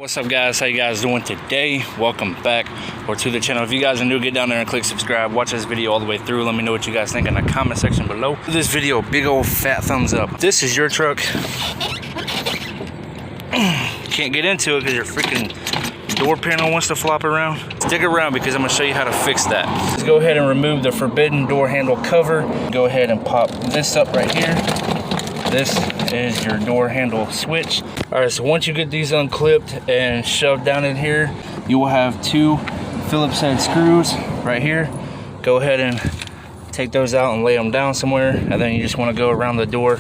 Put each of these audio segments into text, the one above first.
What's up, guys? How you guys doing today? Welcome back or to the channel. If you guys are new, get down there and click subscribe. Watch this video all the way through. Let me know what you guys think in the comment section below. Give this video a big old fat thumbs up. If this is your truck, can't get into it because your freaking door panel wants to flop around. Stick around because I'm going to show you how to fix that. Let's go ahead and remove the forbidden door handle cover. Go ahead and pop this up right here. This is your door handle switch. All right, so once you get these unclipped and shoved down in here, you will have two Phillips head screws right here. Go ahead and take those out and lay them down somewhere, and then you just want to go around the door,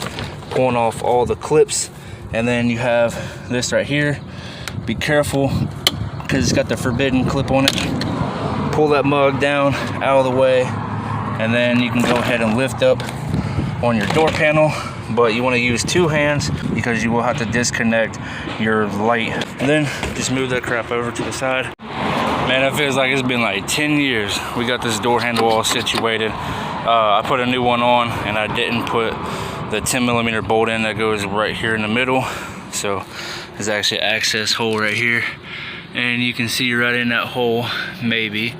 pulling off all the clips. And then you have this right here. Be careful because it's got the forbidden clip on it. Pull that mug down out of the way, and then you can go ahead and lift up on your door panel. But you want to use two hands because you will have to disconnect your light. And then just move that crap over to the side. Man, it feels like it's been like 10 years. We got this door handle all situated. I put a new one on, and I didn't put the 10mm bolt in that goes right here in the middle. So there's actually an access hole right here, and you can see right in that hole, maybe.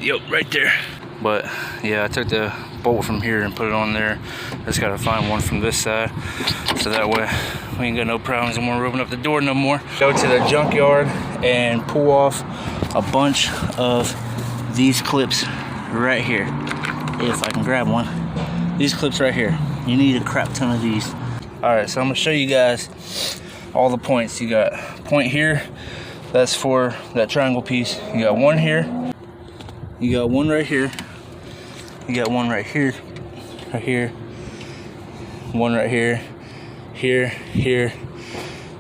Yep, right there. But yeah, I took the bolt from here and put it on there. Just gotta find one from this side, so that way we ain't got no problems when we're opening up the door no more. Go to the junkyard and pull off a bunch of these clips right here. If I can grab one. These clips right here. You need a crap ton of these. All right, so I'm gonna show you guys all the points. You got point here, that's for that triangle piece. You got one here, you got one right here, you got one right here, right here, one right here, here,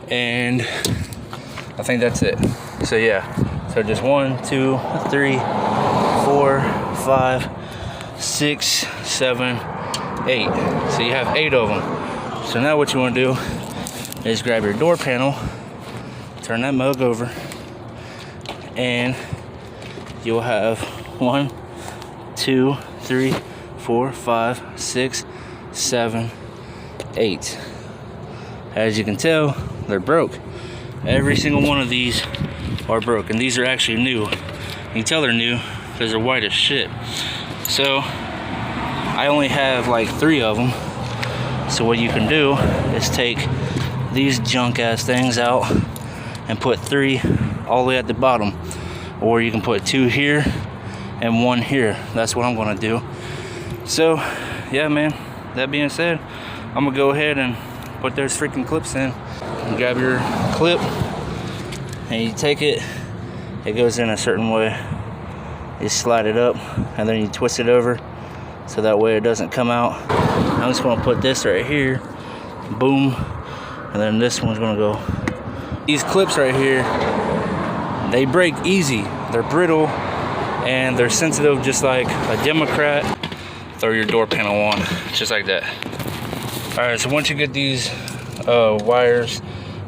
and I think that's it. So yeah, so just 1, 2, 3, 4, 5, 6, 7, 8. So you have 8 of them. So now what you want to do is grab your door panel, turn that mug over, and you'll have 1, 2, 3, 4, 5, 6, 7, 8. As you can tell, they're broke. Every single one of these are broke, and these are actually new. You can tell they're new because they're white as shit. So I only have like 3 of them. So what you can do is take these junk ass things out and put 3 all the way at the bottom, or you can put 2 here and 1 here. That's what I'm gonna do. So yeah, man, that being said, I'm gonna go ahead and put those freaking clips in. You grab your clip and you take it, it goes in a certain way. You slide it up and then you twist it over so that way it doesn't come out. I'm just gonna put this right here, boom, and then this one's gonna go. These clips right here, they break easy. They're brittle and they're sensitive, just like a Democrat. Throw your door panel on, just like that. All right, so once you get these wires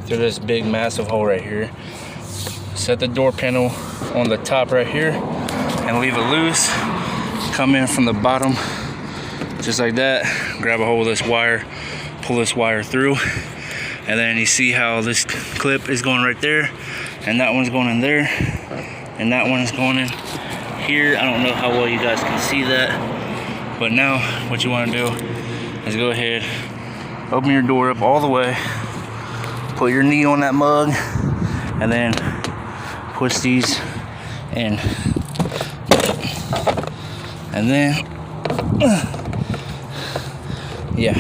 through this big massive hole right here, set the door panel on the top right here and leave it loose. Come in from the bottom, just like that. Grab a hold of this wire, pull this wire through, and then you see how this clip is going right there, and that one's going in there, and that one's going in here. I don't know how well you guys can see that, but now what you want to do is go ahead, open your door up all the way, put your knee on that mug, and then push these in. And then, yeah,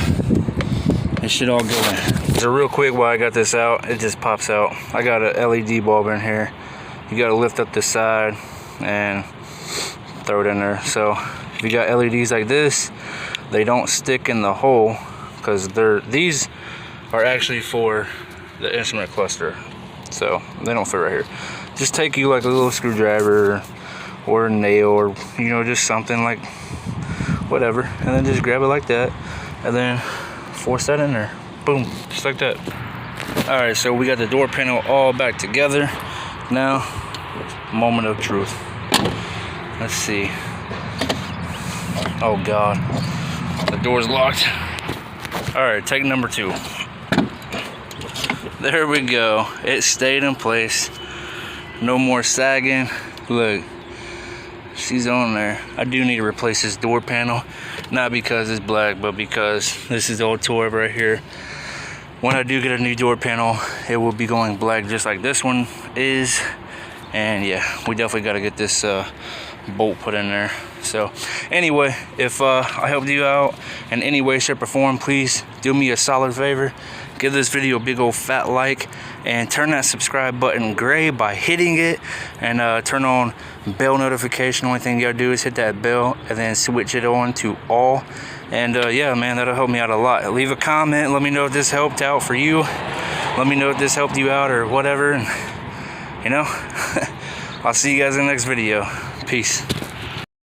it should all go in. So real quick, while I got this out, it just pops out. I got an LED bulb in here. You gotta lift up the side and throw it in there. So if you got LEDs like this, they don't stick in the hole because these are actually for the instrument cluster. So they don't fit right here. Just take you like a little screwdriver or a nail, or you know, just something like whatever, and then just grab it like that and then force that in there, boom, just like that. All right, so we got the door panel all back together. Now, moment of truth. Let's see. Oh god, the door's locked. All right, take number 2. There we go. It stayed in place. No more sagging. Look, she's on there. I do need to replace this door panel. Not because it's black, but because this is the old tour right here. When I do get a new door panel, it will be going black just like this one is. And yeah, we definitely got to get this bolt put in there. So anyway, if I helped you out in any way, shape, or form, please do me a solid favor. Give this video a big old fat like and turn that subscribe button gray by hitting it, and turn on bell notification. Only thing you gotta do is hit that bell and then switch it on to all. And yeah, man, that'll help me out a lot. Leave a comment, let me know if this helped out for you. Let me know if this helped you out or whatever. And you know, I'll see you guys in the next video. Peace.